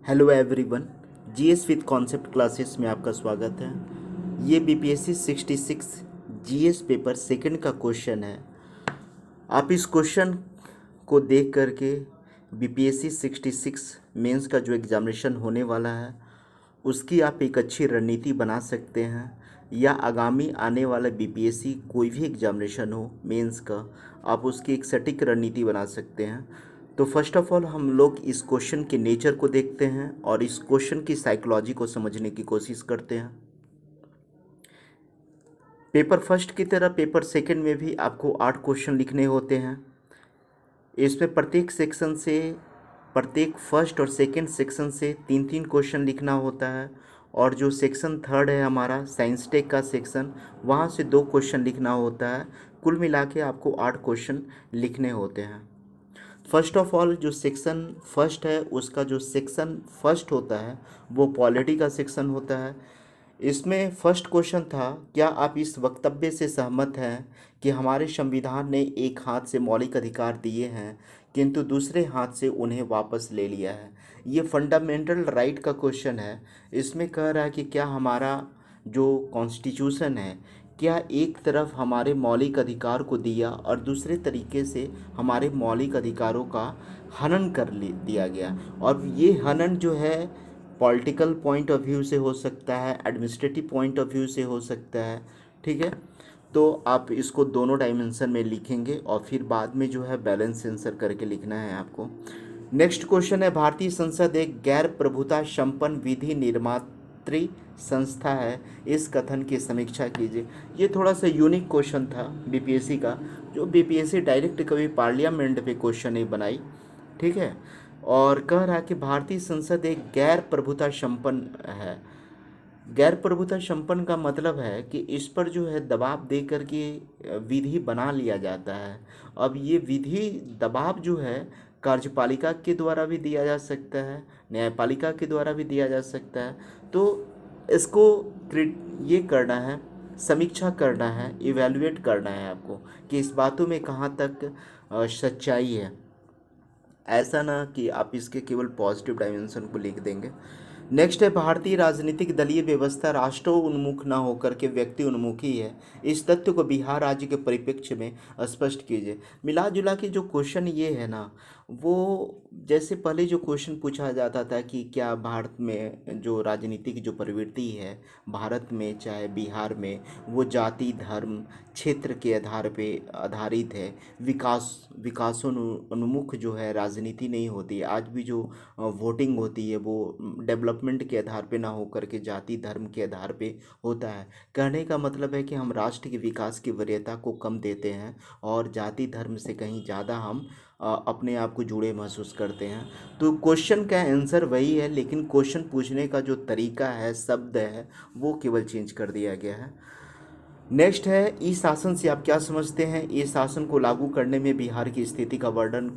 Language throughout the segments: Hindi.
Hello everyone. GS with concept classes में आपका स्वागत है। ये बीपीएससी 66 जीएस पेपर सेकंड का क्वेश्चन है। आप इस क्वेश्चन को देख करके बीपीएससी 66 मेंस का जो एग्ज़ामिनेशन होने वाला है उसकी आप एक अच्छी रणनीति बना सकते हैं, या आगामी आने वाला बीपीएससी कोई भी एग्ज़ामिनेशन हो मेंस का, आप उसकी एक सटीक रणनीति बना सकते हैं। तो फर्स्ट ऑफ ऑल हम लोग इस क्वेश्चन के नेचर को देखते हैं और इस क्वेश्चन की साइकोलॉजी को समझने की कोशिश करते हैं। पेपर फर्स्ट की तरह पेपर सेकंड में भी आपको 8 क्वेश्चन लिखने होते हैं। इसमें प्रत्येक सेक्शन से, प्रत्येक फर्स्ट और सेकंड सेक्शन से 3-3 क्वेश्चन लिखना होता है, और जो सेक्शन थर्ड है हमारा साइंस टेक का सेक्शन, वहाँ से 2 क्वेश्चन लिखना होता है। कुल मिला के आपको 8 क्वेश्चन लिखने होते हैं। फर्स्ट ऑफ ऑल जो सेक्शन फर्स्ट है, उसका जो सेक्शन फर्स्ट होता है वो पॉलिटी का सेक्शन होता है। इसमें फर्स्ट क्वेश्चन था, क्या आप इस वक्तव्य से सहमत हैं कि हमारे संविधान ने एक हाथ से मौलिक अधिकार दिए हैं किंतु दूसरे हाथ से उन्हें वापस ले लिया है। ये फंडामेंटल राइट का क्वेश्चन है। इसमें कह रहा है कि क्या हमारा जो कॉन्स्टिट्यूशन है, क्या एक तरफ हमारे मौलिक अधिकार को दिया और दूसरे तरीके से हमारे मौलिक अधिकारों का हनन कर दिया गया। और ये हनन जो है पॉलिटिकल पॉइंट ऑफ व्यू से हो सकता है, एडमिनिस्ट्रेटिव पॉइंट ऑफ व्यू से हो सकता है। ठीक है, तो आप इसको दोनों डायमेंशन में लिखेंगे और फिर बाद में जो है बैलेंस आंसर करके लिखना है आपको। नेक्स्ट क्वेश्चन है, भारतीय संसद एक गैर प्रभुता संपन्न विधि निर्मात्री संस्था है, इस कथन की समीक्षा कीजिए। ये थोड़ा सा यूनिक क्वेश्चन था बीपीएससी का, जो बीपीएससी डायरेक्ट कभी पार्लियामेंट पे क्वेश्चन नहीं बनाई। ठीक है, और कह रहा है कि भारतीय संसद एक गैर प्रभुता संपन्न है। गैर प्रभुता संपन्न का मतलब है कि इस पर जो है दबाव दे करके विधि बना लिया जाता है। अब ये विधि दबाव जो है कार्यपालिका के द्वारा भी दिया जा सकता है, न्यायपालिका के द्वारा भी दिया जा सकता है। तो इसको ये करना है, समीक्षा करना है, इवैल्यूएट करना है आपको कि इस बातों में कहाँ तक सच्चाई है। ऐसा ना कि आप इसके केवल पॉजिटिव डायमेंशन को लिख देंगे। नेक्स्ट है, भारतीय राजनीतिक दलीय व्यवस्था राष्ट्रोन्मुख न होकर के व्यक्ति उन्मुखी है, इस तथ्य को बिहार राज्य के परिप्रेक्ष्य में स्पष्ट कीजिए। मिला जुला के जो क्वेश्चन ये है ना, वो जैसे पहले जो क्वेश्चन पूछा जाता था कि क्या भारत में जो राजनीतिक जो प्रवृत्ति है भारत में चाहे बिहार में, वो जाति धर्म क्षेत्र के आधार पे आधारित है, विकासोन्मुख जो है राजनीति नहीं होती। आज भी जो वोटिंग होती है वो डेवलपमेंट के आधार पे ना होकर के जाति धर्म के आधार पे होता है। कहने का मतलब है कि हम राष्ट्र के विकास की वरीयता को कम देते हैं और जाति धर्म से कहीं ज़्यादा हम अपने आप को जुड़े महसूस करते हैं। तो क्वेश्चन का आंसर वही है, लेकिन क्वेश्चन पूछने का जो तरीका है, शब्द है, वो केवल चेंज कर दिया गया है। नेक्स्ट है, ई शासन से आप क्या समझते हैं? ई शासन को लागू करने में बिहार की स्थिति का वर्णन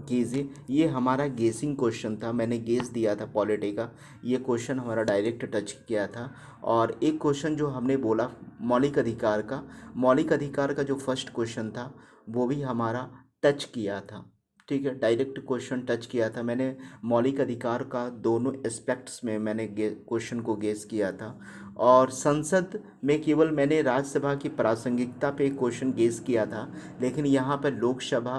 कीजिए। ये हमारा गेसिंग क्वेश्चन था, मैंने गेस दिया था पॉलिटी का। ये क्वेश्चन हमारा डायरेक्ट टच किया था। और एक क्वेश्चन जो हमने बोला मौलिक अधिकार का, मौलिक अधिकार का जो फर्स्ट क्वेश्चन था वो भी हमारा टच किया था। ठीक है, डायरेक्ट क्वेश्चन टच किया था मैंने। मौलिक अधिकार का दोनों एस्पेक्ट्स में मैंने क्वेश्चन को गेस किया था। और संसद में केवल मैंने राज्यसभा की प्रासंगिकता पे क्वेश्चन गेस किया था, लेकिन यहाँ पर लोकसभा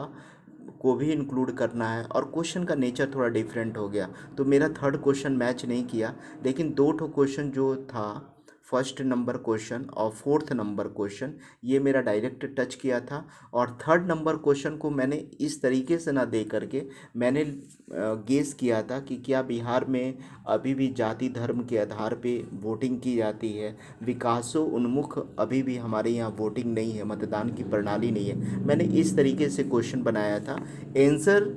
को भी इंक्लूड करना है और क्वेश्चन का नेचर थोड़ा डिफरेंट हो गया, तो मेरा थर्ड क्वेश्चन मैच नहीं किया। लेकिन दो ठो क्वेश्चन जो था, फर्स्ट नंबर क्वेश्चन और फोर्थ नंबर क्वेश्चन, ये मेरा डायरेक्ट टच किया था। और थर्ड नंबर क्वेश्चन को मैंने इस तरीके से ना दे करके मैंने गेस किया था कि क्या बिहार में अभी भी जाति धर्म के आधार पे वोटिंग की जाती है, विकासोन्मुख अभी भी हमारे यहाँ वोटिंग नहीं है, मतदान की प्रणाली नहीं है। मैंने इस तरीके से क्वेश्चन बनाया था। आंसर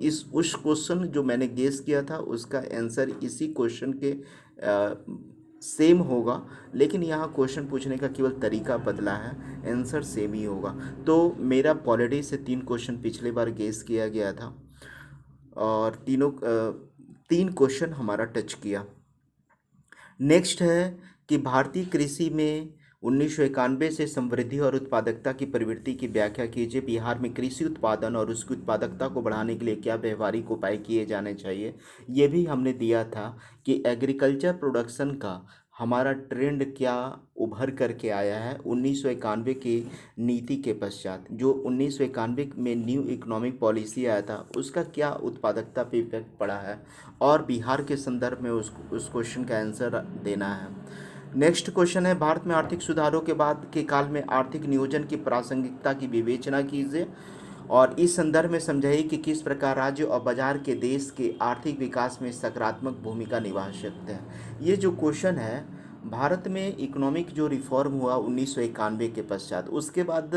इस उस क्वेश्चन जो मैंने गेस किया था उसका आंसर इसी क्वेश्चन के सेम होगा, लेकिन यहाँ क्वेश्चन पूछने का केवल तरीका बदला है, आंसर सेम ही होगा। तो मेरा पॉलिटी से 3 क्वेश्चन पिछले बार गेस किया गया था और तीनों 3 क्वेश्चन हमारा टच किया। नेक्स्ट है कि भारतीय कृषि में 1991 से समृद्धि और उत्पादकता की प्रवृत्ति की व्याख्या कीजिए। बिहार में कृषि उत्पादन और उसकी उत्पादकता को बढ़ाने के लिए क्या व्यवहारिक उपाय किए जाने चाहिए। ये भी हमने दिया था कि एग्रीकल्चर प्रोडक्शन का हमारा ट्रेंड क्या उभर करके आया है 1991 की नीति के पश्चात। जो 1991 में न्यू इकोनॉमिक पॉलिसी आया था उसका क्या उत्पादकता पे इफेक्ट पड़ा है, और बिहार के संदर्भ में उस क्वेश्चन का आंसर देना है। नेक्स्ट क्वेश्चन है, भारत में आर्थिक सुधारों के बाद के काल में आर्थिक नियोजन की प्रासंगिकता की विवेचना कीजिए और इस संदर्भ में समझाइए कि किस प्रकार राज्य और बाजार के देश के आर्थिक विकास में सकारात्मक भूमिका निभा सकते हैं। ये जो क्वेश्चन है, भारत में इकोनॉमिक जो रिफॉर्म हुआ 1991 के पश्चात, उसके बाद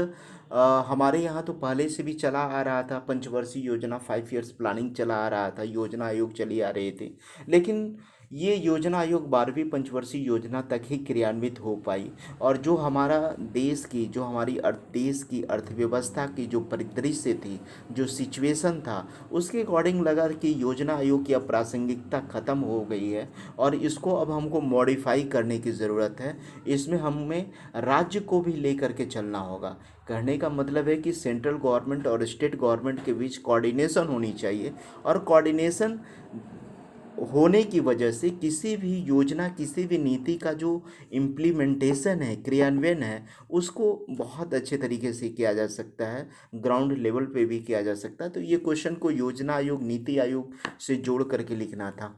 हमारे यहाँ तो पहले से भी चला आ रहा था पंचवर्षीय योजना, 5 ईयर्स प्लानिंग चला आ रहा था, योजना आयोग चली आ रहे थे, लेकिन ये योजना आयोग 12वीं पंचवर्षीय योजना तक ही क्रियान्वित हो पाई। और जो हमारा देश की जो हमारी देश की अर्थव्यवस्था की जो परिदृश्य थी, जो सिचुएशन था, उसके अकॉर्डिंग लगा कि योजना आयोग की अब प्रासंगिकता ख़त्म हो गई है और इसको अब हमको मॉडिफाई करने की ज़रूरत है। इसमें हमें राज्य को भी लेकर के चलना होगा। कहने का मतलब है कि सेंट्रल गवर्नमेंट और स्टेट गवर्नमेंट के बीच कोऑर्डिनेशन होनी चाहिए, और कोऑर्डिनेशन होने की वजह से किसी भी योजना, किसी भी नीति का जो इम्प्लीमेंटेशन है, क्रियान्वयन है, उसको बहुत अच्छे तरीके से किया जा सकता है, ग्राउंड लेवल पे भी किया जा सकता है। तो ये क्वेश्चन को योजना आयोग, नीति आयोग से जोड़ करके लिखना था।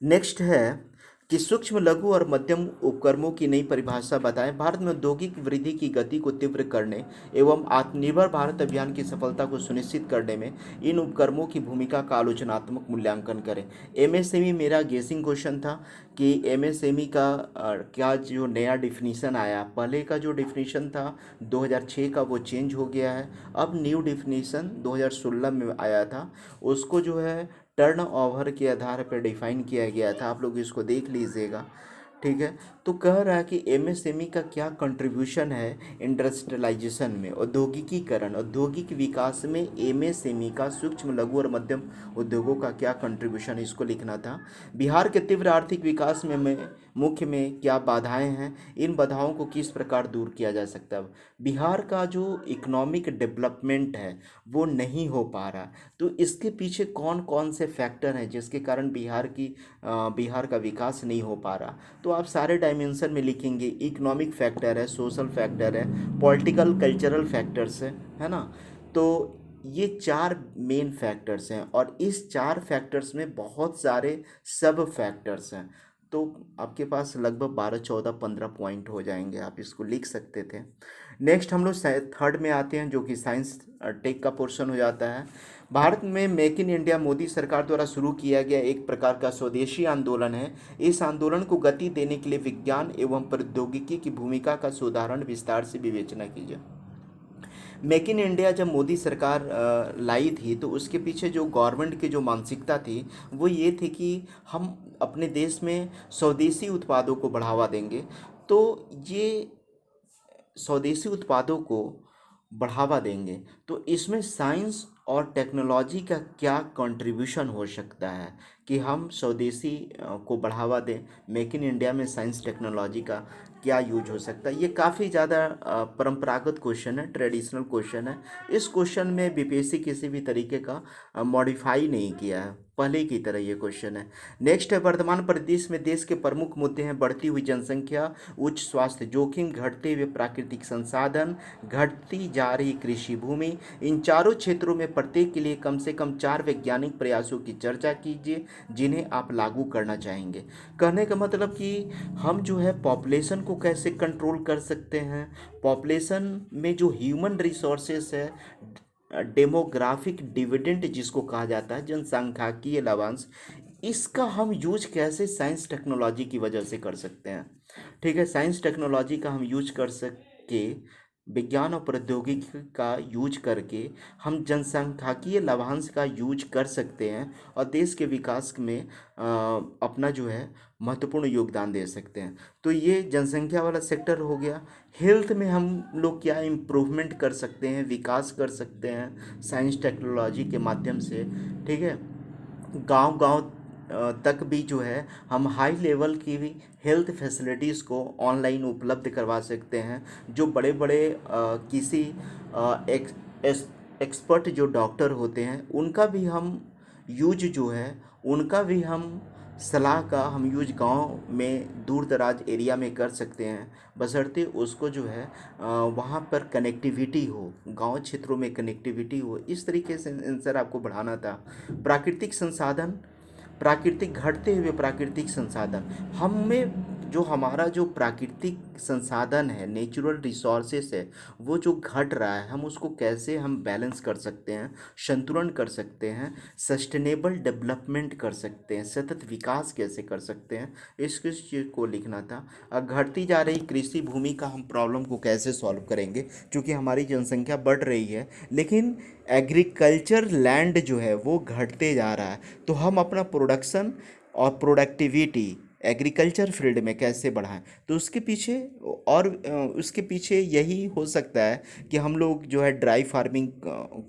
नेक्स्ट है कि सूक्ष्म, लघु और मध्यम उपक्रमों की नई परिभाषा बताएं। भारत में औद्योगिक वृद्धि की गति को तीव्र करने एवं आत्मनिर्भर भारत अभियान की सफलता को सुनिश्चित करने में इन उपक्रमों की भूमिका का आलोचनात्मक मूल्यांकन करें। एमएसएमई मेरा गेसिंग क्वेश्चन था कि एमएसएमई का क्या जो नया डिफिनीशन आया, पहले का जो डिफिनीशन था 2006 का वो चेंज हो गया है, अब न्यू डिफिनीशन 2016 में आया था, उसको जो है टर्न ओवर के आधार पर डिफाइन किया गया था। आप लोग इसको देख लीजिएगा, ठीक है। तो कह रहा है कि एमएसएमई का क्या कंट्रीब्यूशन है इंडस्ट्रियलाइजेशन में, औद्योगिकीकरण, औद्योगिक विकास में एमएसएमई का, सूक्ष्म, लघु और मध्यम उद्योगों का क्या कंट्रीब्यूशन, इसको लिखना था। बिहार के तीव्र आर्थिक विकास में मुख्य में क्या बाधाएं हैं, इन बाधाओं को किस प्रकार दूर किया जा सकता है। बिहार का जो इकोनॉमिक डेवलपमेंट है वो नहीं हो पा रहा, तो इसके पीछे कौन कौन से फैक्टर हैं जिसके कारण बिहार का विकास नहीं हो पा रहा। तो आप सारे डायमेंशन में लिखेंगे, इकोनॉमिक फैक्टर है, सोशल फैक्टर है, पॉलिटिकल कल्चरल फैक्टर्स है ना। तो ये 4 मेन फैक्टर्स हैं और इस 4 फैक्टर्स में बहुत सारे सब फैक्टर्स हैं। तो आपके पास लगभग 12, 14, 15 पॉइंट हो जाएंगे, आप इसको लिख सकते थे। नेक्स्ट हम लोग थर्ड में आते हैं जो कि साइंस टेक का पोर्शन हो जाता है। भारत में मेक इन इंडिया मोदी सरकार द्वारा शुरू किया गया एक प्रकार का स्वदेशी आंदोलन है। इस आंदोलन को गति देने के लिए विज्ञान एवं प्रौद्योगिकी की भूमिका का सुधारण विस्तार से विवेचना कीजिए। मेक इन इंडिया जब मोदी सरकार लाई थी तो उसके पीछे जो गवर्नमेंट की जो मानसिकता थी वो ये थी कि हम अपने देश में स्वदेशी उत्पादों को बढ़ावा देंगे। तो ये स्वदेशी उत्पादों को बढ़ावा देंगे तो इसमें साइंस और टेक्नोलॉजी का क्या कंट्रीब्यूशन हो सकता है कि हम स्वदेशी को बढ़ावा दें। मेक इन इंडिया में साइंस टेक्नोलॉजी का क्या यूज हो सकता है। ये काफ़ी ज़्यादा परंपरागत क्वेश्चन है, ट्रेडिशनल क्वेश्चन है। इस क्वेश्चन में बीपीएससी किसी भी तरीके का मॉडिफाई नहीं किया है, पहले की तरह ये क्वेश्चन है। नेक्स्ट है, वर्तमान परिदृश्य में देश के प्रमुख मुद्दे हैं बढ़ती हुई जनसंख्या, उच्च स्वास्थ्य जोखिम, घटते हुए प्राकृतिक संसाधन, घटती जा रही कृषि भूमि। इन चारों क्षेत्रों में प्रत्येक के लिए कम से कम 4 वैज्ञानिक प्रयासों की चर्चा कीजिए जिन्हें आप लागू करना चाहेंगे। कहने का मतलब कि हम जो है पॉपुलेशन को कैसे कंट्रोल कर सकते हैं, पॉपुलेशन में जो ह्यूमन रिसोर्सेस है, डेमोग्राफिक डिविडेंड जिसको कहा जाता है, जनसांख्यिकीय लाभांश, इसका हम यूज कैसे साइंस टेक्नोलॉजी की वजह से कर सकते हैं। ठीक है, साइंस टेक्नोलॉजी का हम यूज कर सके, विज्ञान और प्रौद्योगिकी का यूज करके हम जनसांख्यिकीय लाभांश का यूज कर सकते हैं और देश के विकास में अपना जो है महत्वपूर्ण योगदान दे सकते हैं। तो ये जनसंख्या वाला सेक्टर हो गया। हेल्थ में हम लोग क्या इम्प्रूवमेंट कर सकते हैं, विकास कर सकते हैं साइंस टेक्नोलॉजी के माध्यम से। ठीक है, गांव गांव तक भी जो है हम हाई लेवल की भी हेल्थ फैसिलिटीज़ को ऑनलाइन उपलब्ध करवा सकते हैं। जो बड़े बड़े किसी एक्सपर्ट जो डॉक्टर होते हैं उनका भी हम यूज जो है उनका भी हम सलाह का हम यूज गांव में दूर दराज एरिया में कर सकते हैं, बशर्ते उसको जो है वहाँ पर कनेक्टिविटी हो, गांव क्षेत्रों में कनेक्टिविटी हो। इस तरीके से आंसर आपको बढ़ाना था। प्राकृतिक संसाधन, प्राकृतिक घटते हुए प्राकृतिक संसाधन, हमें जो हमारा जो प्राकृतिक संसाधन है, नेचुरल रिसोर्सेस है, वो जो घट रहा है हम उसको कैसे हम बैलेंस कर सकते हैं, संतुलन कर सकते हैं, सस्टेनेबल डेवलपमेंट कर सकते हैं, सतत विकास कैसे कर सकते हैं, इस चीज़ को लिखना था। घटती जा रही कृषि भूमि का हम प्रॉब्लम को कैसे सॉल्व करेंगे, क्योंकि हमारी जनसंख्या बढ़ रही है लेकिन एग्रीकल्चर लैंड जो है वो घटते जा रहा है। तो हम अपना प्रोडक्शन और प्रोडक्टिविटी एग्रीकल्चर फील्ड में कैसे बढ़ाएं, तो उसके पीछे और उसके पीछे यही हो सकता है कि हम लोग जो है ड्राई फार्मिंग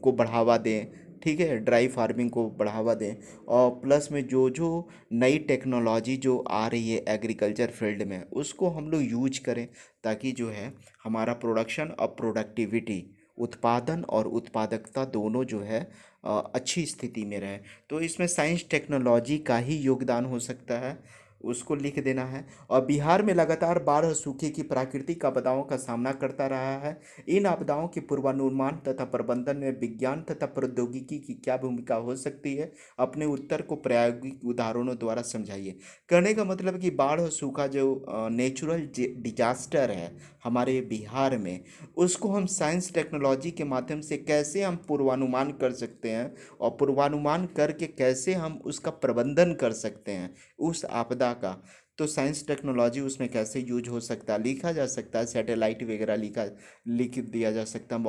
को बढ़ावा दें। ठीक है, ड्राई फार्मिंग को बढ़ावा दें और प्लस में जो जो नई टेक्नोलॉजी जो आ रही है एग्रीकल्चर फील्ड में उसको हम लोग यूज करें, ताकि जो है हमारा प्रोडक्शन और प्रोडक्टिविटी, उत्पादन और उत्पादकता दोनों जो है अच्छी स्थिति में रहे। तो इसमें साइंस टेक्नोलॉजी का ही योगदान हो सकता है, उसको लिख देना है। और बिहार में लगातार बाढ़ और सूखे की प्राकृतिक आपदाओं का सामना करता रहा है। इन आपदाओं के पूर्वानुमान तथा प्रबंधन में विज्ञान तथा प्रौद्योगिकी की क्या भूमिका हो सकती है, अपने उत्तर को प्रायोगिक उदाहरणों द्वारा समझाइए। कहने का मतलब कि बाढ़ और सूखा जो नेचुरल डिजास्टर है हमारे बिहार में, उसको हम साइंस टेक्नोलॉजी के माध्यम से कैसे हम पूर्वानुमान कर सकते हैं और पूर्वानुमान करके कैसे हम उसका प्रबंधन कर सकते हैं उस आपदा का। तो साइंस टेक्नोलॉजी उसमें कैसे यूज हो सकता है, लिखा जा सकता है। सैटेलाइट वगैरह लिख दिया जा सकता है,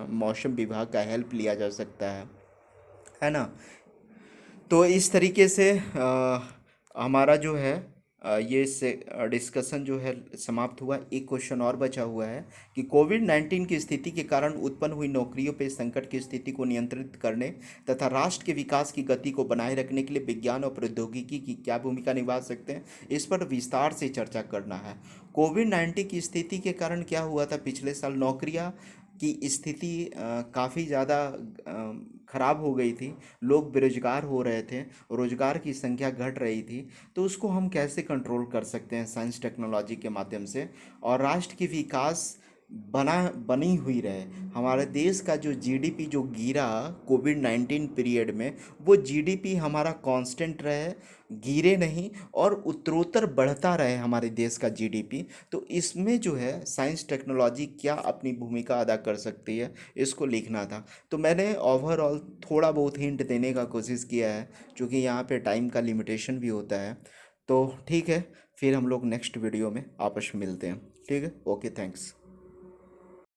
मौसम विभाग का हेल्प लिया जा सकता है ना। तो इस तरीके से हमारा जो है ये से डिस्कशन जो है समाप्त हुआ। एक क्वेश्चन और बचा हुआ है कि कोविड-19 की स्थिति के कारण उत्पन्न हुई नौकरियों पे संकट की स्थिति को नियंत्रित करने तथा राष्ट्र के विकास की गति को बनाए रखने के लिए विज्ञान और प्रौद्योगिकी की क्या भूमिका निभा सकते हैं, इस पर विस्तार से चर्चा करना है। कोविड-19 की स्थिति के कारण क्या हुआ था, पिछले साल नौकरियां की स्थिति काफ़ी ज़्यादा खराब हो गई थी, लोग बेरोजगार हो रहे थे, रोजगार की संख्या घट रही थी। तो उसको हम कैसे कंट्रोल कर सकते हैं साइंस टेक्नोलॉजी के माध्यम से, और राष्ट्र की विकास बनी हुई रहे। हमारे देश का जो जीडीपी जो गिरा कोविड-19 पीरियड में, वो जीडीपी हमारा कांस्टेंट रहे, गिरे नहीं और उत्तरोत्तर बढ़ता रहे हमारे देश का जीडीपी। तो इसमें जो है साइंस टेक्नोलॉजी क्या अपनी भूमिका अदा कर सकती है, इसको लिखना था। तो मैंने ओवरऑल थोड़ा बहुत हिंट देने का कोशिश किया है, क्योंकि यहाँ पे टाइम का लिमिटेशन भी होता है। तो ठीक है, फिर हम लोग नेक्स्ट वीडियो में आपस में मिलते हैं। ठीक है, ओके, थैंक्स।